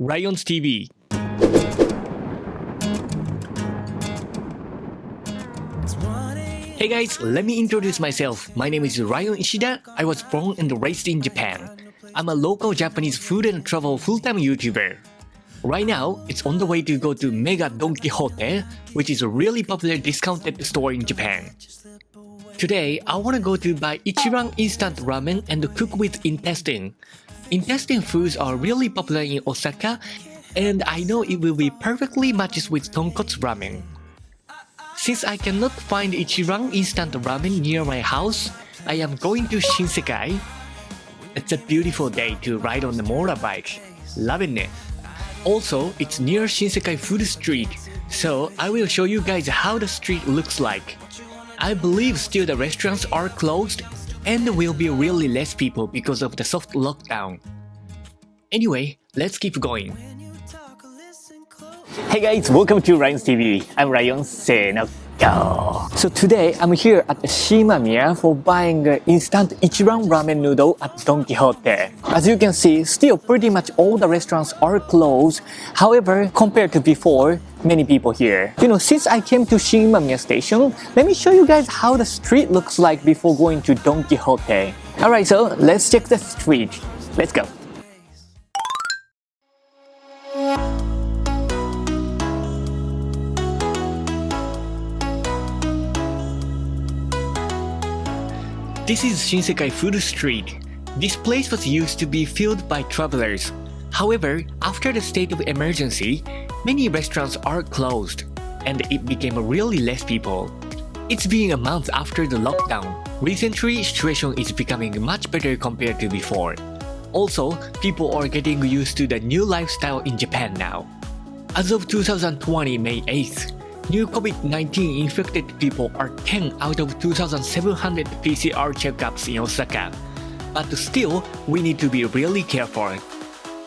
Ryan's TV. Hey guys, let me introduce myself. My name is Ryan Ishida. I was born and raised in Japan. I'm a local Japanese food and travel full-time YouTuber. Right now, it's on the way to go to Mega DonQuijote, which is a really popular discounted store in Japan. Today, I want to go to buy Ichiran instant ramen and cook with intestine. Intestine foods are really popular in Osaka, and I know it will be perfectly matches with tonkotsu ramen. Since I cannot find Ichiran instant ramen near my house, I am going to Shinsekai. It's a beautiful day to ride on the motorbike. Loving it. Also, it's near Shinsekai Food Street, so I will show you guys how the street looks like. I believe still the restaurants are closed and there will be really less people because of the soft lockdown. Anyway, let's keep going. Hey guys, welcome to Ryan's TV. I'm Ryan, say now go! So today I'm here at Shinimamiya for buying instant Ichiran ramen noodle at DonQuijote. As you can see, still pretty much all the restaurants are closed. However, compared to before, many people here. Since I came to Shinimamiya station, let me show you guys how the street looks like before going to DonQuijote. Alright, so let's check the street. Let's go. This is Shinsekai Food Street. This place was used to be filled by travelers. However, after the state of emergency, many restaurants are closed, and it became really less people. It's been a month after the lockdown. Recently, situation is becoming much better compared to before. Also, people are getting used to the new lifestyle in Japan now. As of 2020 May 8th, new COVID-19 infected people are 10 out of 2,700 PCR checkups in Osaka. But still, we need to be really careful.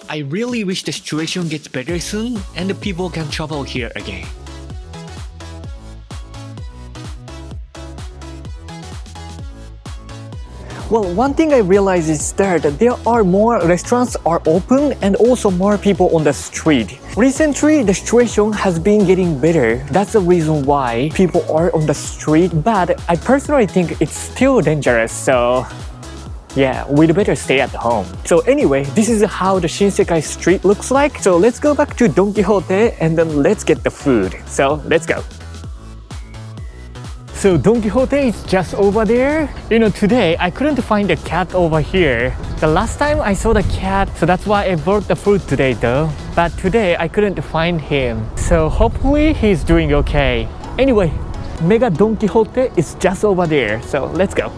I really wish the situation gets better soon and the people can travel here again. Well, one thing I realized is that there are more restaurants are open and also more people on the street. Recently, the situation has been getting better. That's the reason why people are on the street, but I personally think it's still dangerous, so yeah, we'd better stay at home. So anyway, this is how the Shinsekai street looks like. So let's go back to DonQuijote and then let's get the food. So let's go. So DonQuijote is just over there. Today I couldn't find the cat over here. The last time I saw the cat, so that's why I brought the food today though. But today I couldn't find him. So hopefully he's doing okay. Anyway, Mega DonQuijote is just over there. So let's go.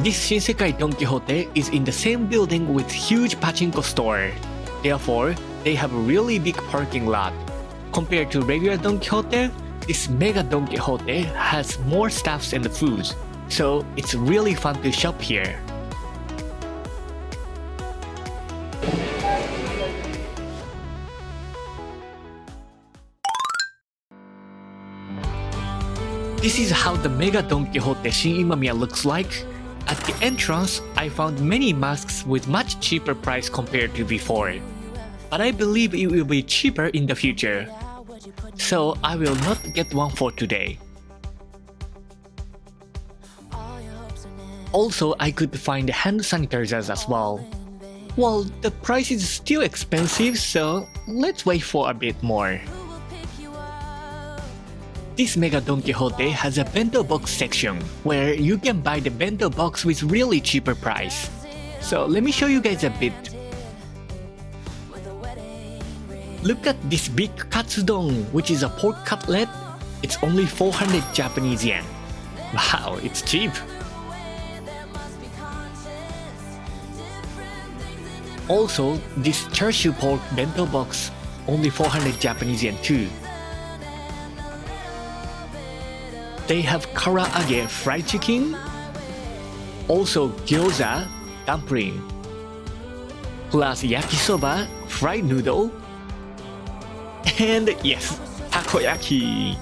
This Shinsekai DonQuijote is in the same building with huge pachinko store. Therefore, they have a really big parking lot. Compared to regular DonQuijote, this Mega DonQuijote has more staffs and foods, so it's really fun to shop here. This is how the Mega DonQuijote Shinimamiya looks like. At the entrance, I found many masks with much cheaper price compared to before. But I believe it will be cheaper in the future. So I will not get one for today. Also, I could find hand sanitizers as well. Well, the price is still expensive, so let's wait for a bit more. This Mega DonQuijote has a Bento Box section, where you can buy the Bento Box with really cheaper price. So let me show you guys a bit. Look at this big katsudon, which is a pork cutlet. It's only 400 Japanese yen. Wow, it's cheap. Also, this chashu pork bento box, only 400 Japanese yen too. They have karaage fried chicken, also gyoza dumpling, plus yakisoba fried noodle, and yes, takoyaki.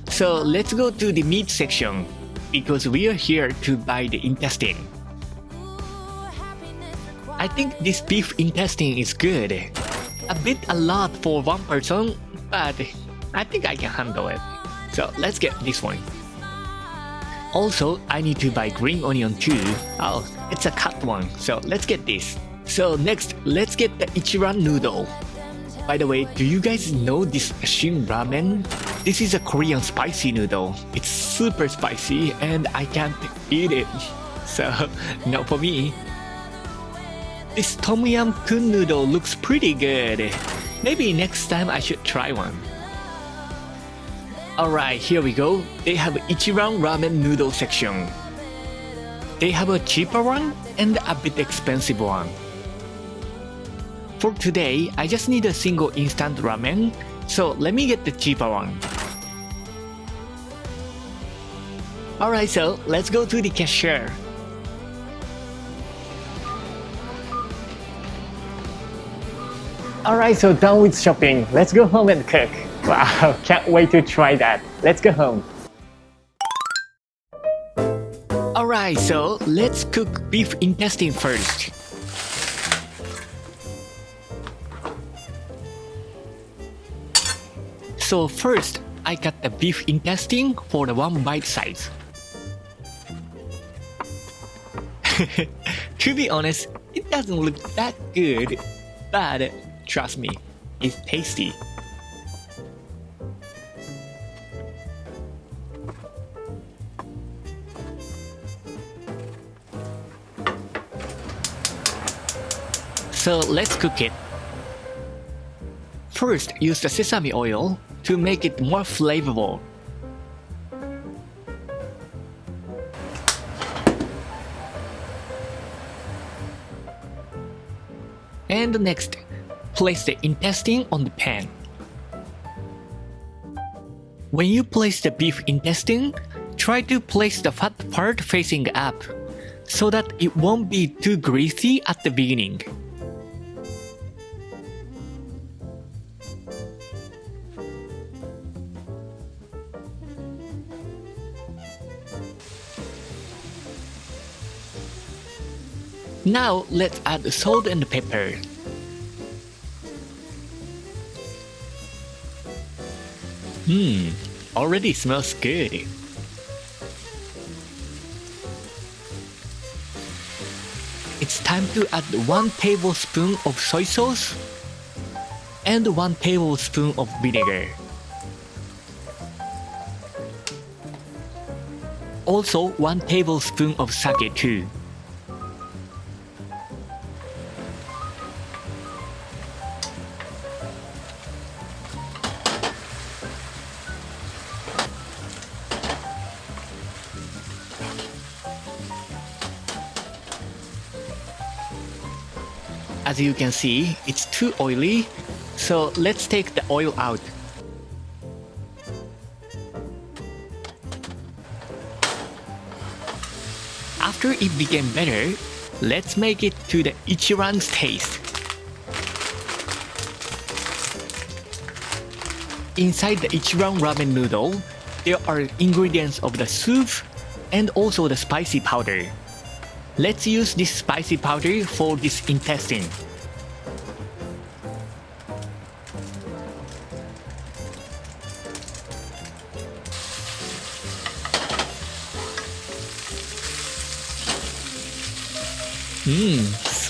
So let's go to the meat section, because we are here to buy the intestine. I think this beef intestine is good. A lot for one person, but I think I can handle it. So let's get this one. Also, I need to buy green onion too. Oh, it's a cut one, so let's get this. So next, let's get the Ichiran noodle. By the way, do you guys know this Shin Ramen? This is a Korean spicy noodle. It's super spicy and I can't eat it. So, not for me. This Tom Yum Kun noodle looks pretty good. Maybe next time I should try one. Alright, here we go. They have Ichiran Ramen noodle section. They have a cheaper one and a bit expensive one. For today, I just need a single instant ramen, so let me get the cheaper one. Alright, so let's go to the cashier. Alright, so done with shopping. Let's go home and cook. Wow, can't wait to try that. Let's go home. Alright, so let's cook beef intestine first. So first, I cut the beef intestine for the 1 bite size. To be honest, it doesn't look that good, but trust me, it's tasty. So let's cook it. First, use the sesame oil to make it more flavorful. And next, place the intestine on the pan. When you place the beef intestine, try to place the fat part facing up, so that it won't be too greasy at the beginning. Now let's add salt and pepper. Already smells good. It's time to add 1 tablespoon of soy sauce and 1 tablespoon of vinegar. Also 1 tablespoon of sake too. As you can see, it's too oily, so let's take the oil out. After it became better, let's make it to the Ichiran's taste. Inside the Ichiran Ramen noodle, there are ingredients of the soup and also the spicy powder. Let's use this spicy powder for this intestine.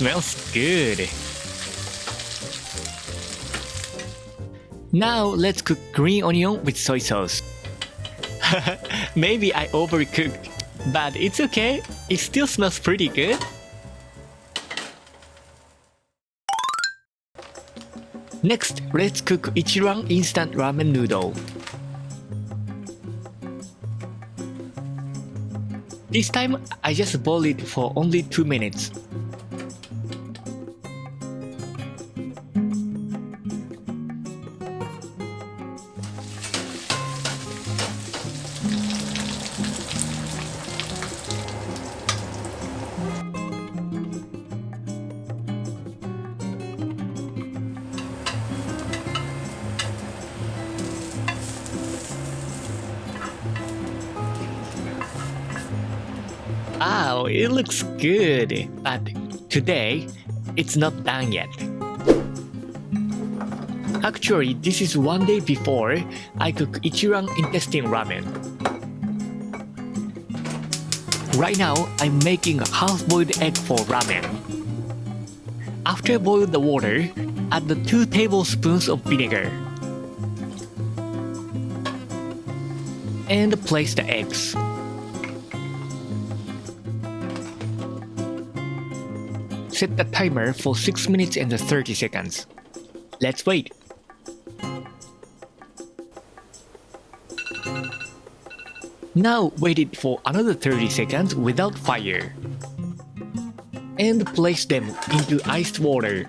Smells good. Now let's cook green onion with soy sauce. Maybe I overcooked, but it's okay. It still smells pretty good. Next, let's cook Ichiran instant ramen noodle. This time, I just boil it for only 2 minutes. Wow, it looks good. But today, it's not done yet. Actually, this is one day before I cook Ichiran intestine ramen. Right now, I'm making a half-boiled egg for ramen. After boil the water, add the 2 tablespoons of vinegar. And place the eggs. Set the timer for 6 minutes and 30 seconds. Let's wait. Now wait it for another 30 seconds without fire. And place them into iced water.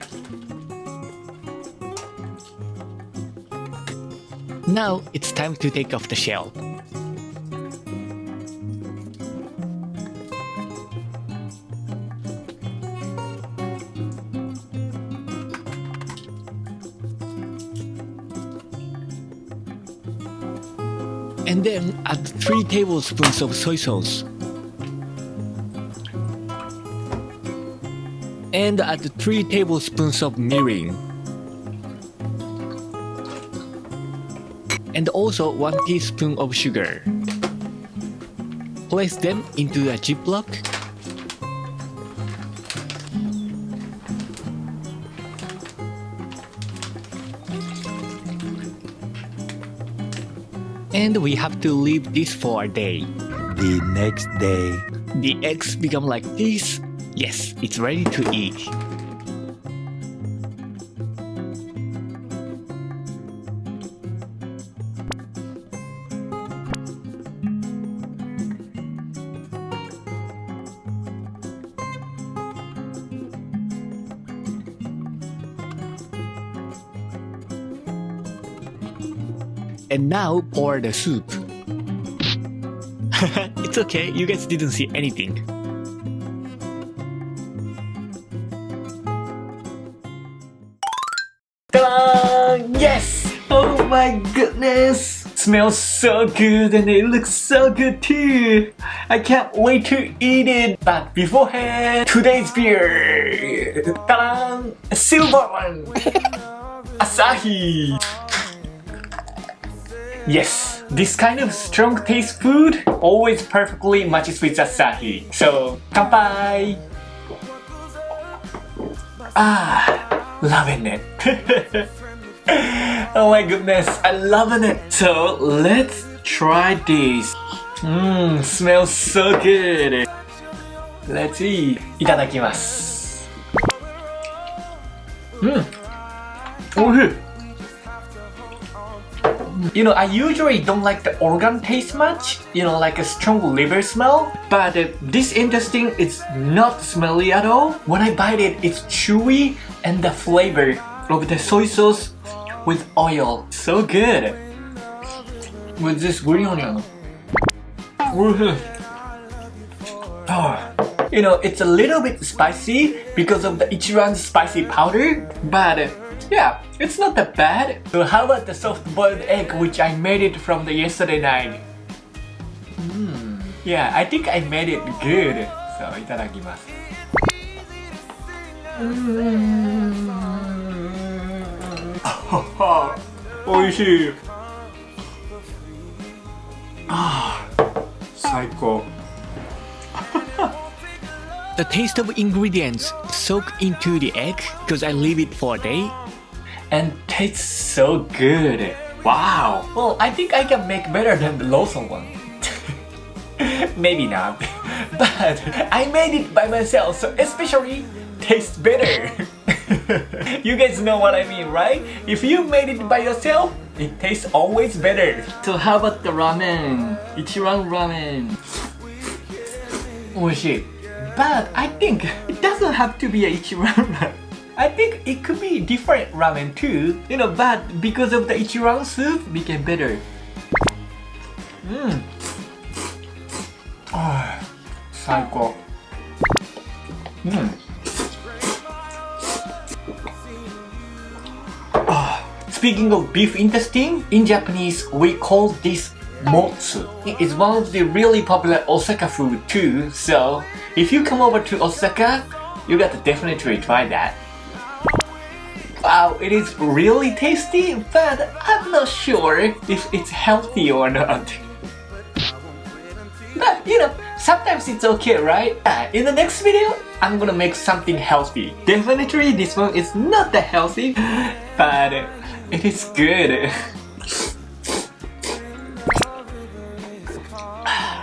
Now it's time to take off the shell. And then add 3 tablespoons of soy sauce. And add 3 tablespoons of mirin. And also 1 teaspoon of sugar. Place them into a Ziploc. And we have to leave this for a day. The next day. The eggs become like this. Yes, it's ready to eat. And now pour the soup. It's okay, you guys didn't see anything. Ta-da! Yes! Oh my goodness! Smells so good and it looks so good too! I can't wait to eat it! But beforehand, today's beer! Ta-da! A silver one! Asahi! Yes, this kind of strong taste food always perfectly matches with Asahi. So, kanpai! Ah, loving it. Oh my goodness, I loving it. So, let's try this. Smells so good. Let's eat. いただきます。おいしい。You know, I usually don't like the organ taste much, you know, like a strong liver smell. But this intestine is not smelly at all. When I bite it, it's chewy and the flavor of the soy sauce with oil. So good. With this green onion. You know, it's a little bit spicy because of the Ichiran spicy powder, but yeah, it's not that bad. So how about the soft-boiled egg which I made it from the yesterday night? Yeah, I think I made it good. So, いただきます。おいしい。最高。The taste of ingredients soak into the egg because I leave it for a day and tastes so good. Wow. Well, I think I can make better than the Lawson one. Maybe not. But I made it by myself, so especially tastes better. You guys know what I mean, right? If you made it by yourself, it tastes always better. So how about the ramen? Ichiran Ramen. おいしい. But I think it doesn't have to be a Ichiran ramen. I think it could be different ramen too, you know, but because of the Ichiran soup, became better. Oh, 最高. Speaking of beef intestine, in Japanese we call this Motsu. It's one of the really popular Osaka food too, so if you come over to Osaka, You got to definitely try that. Wow, it is really tasty, but I'm not sure if it's healthy or not. But you know, sometimes it's okay, right? In the next video, I'm gonna make something healthy. Definitely this one is not that healthy, but it is good.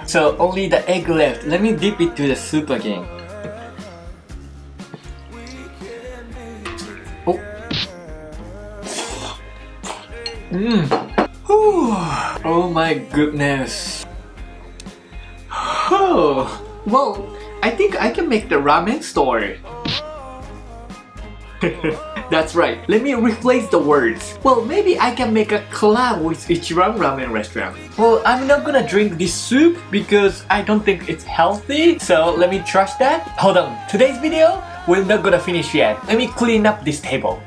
So only the egg left. Let me dip it to the soup again. Oh. Oh my goodness. Oh. Well, I think I can make the ramen store. That's right, let me replace the words. Well, maybe I can make a collab with Ichiran Ramen restaurant. Well, I'm not gonna drink this soup because I don't think it's healthy. So let me trash that. Hold on, today's video, we're not gonna finish yet. Let me clean up this table.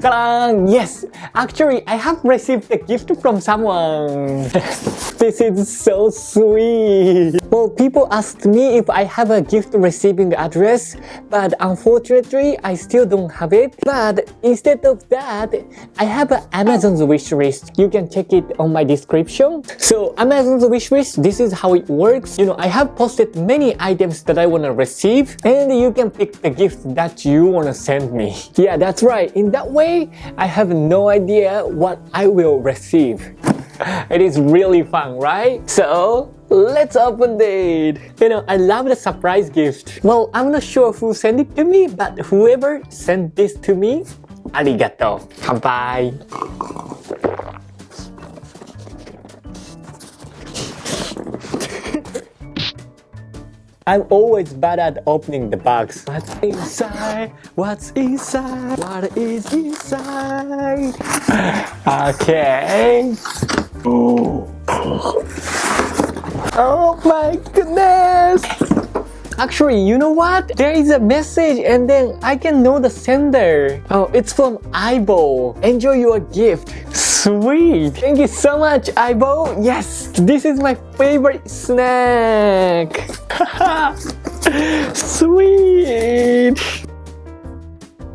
Ta-da! Yes! Actually, I have received a gift from someone. This is so sweet. Well, people asked me if I have a gift receiving address, but unfortunately, I still don't have it. But instead of that, I have an Amazon's wish list. You can check it on my description. So Amazon's wish list, this is how it works. You know, I have posted many items that I want to receive, and you can pick the gift that you want to send me. Yeah, that's right. In that way, I have no idea what I will receive. It is really fun, right? So let's open it. You know, I love the surprise gift. Well, I'm not sure who sent it to me, but whoever sent this to me, arigato. Kanpai. I'm always bad at opening the box. What's inside? What's inside? What is inside? Okay. Oh my goodness! Actually, you know what? There is a message and then I can know the sender. Oh, it's from Aibo. Enjoy your gift. Sweet! Thank you so much, Aibo. Yes, this is my favorite snack. Sweet!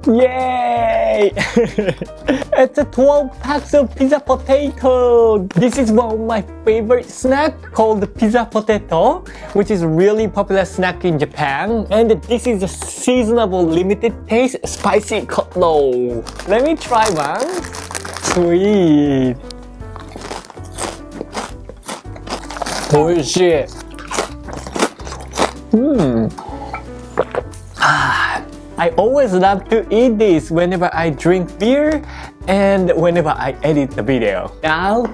Yay! It's a 12 packs of pizza potato. This is one of my favorite snack called pizza potato, which is really popular snack in Japan. And this is a seasonable limited taste spicy kotlo. Let me try one. Sweet. Oishii. I always love to eat this whenever I drink beer and whenever I edit the video. Now,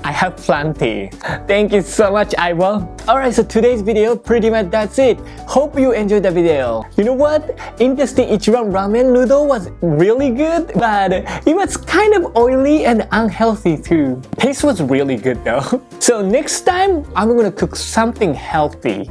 I have plenty. Thank you so much, Aibo. Alright, so today's video, pretty much that's it. Hope you enjoyed the video. You know what? Interesting Ichiran Ramen noodle was really good, but it was kind of oily and unhealthy too. Taste was really good though. So next time, I'm gonna cook something healthy.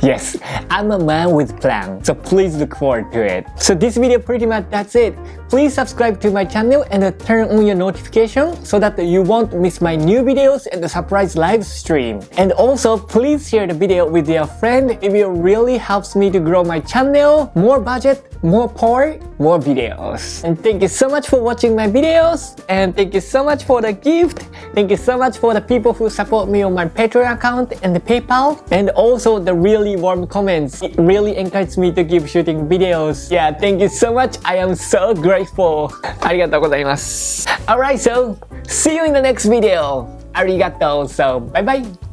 Yes, I'm a man with plan, so please look forward to it. So this video, pretty much that's it. Please subscribe to my channel and turn on your notification so that you won't miss my new videos and the surprise live stream. And also, please share the video with your friend if it really helps me to grow my channel. More budget, more power, more videos. And thank you so much for watching my videos. And thank you so much for the gift. Thank you so much for the people who support me on my Patreon account and the PayPal. And also the really warm comments. It really encourages me to keep shooting videos. Yeah, thank you so much. I am so grateful. Arigatou gozaimasu. Alright, so see you in the next video. Arigato. So bye bye.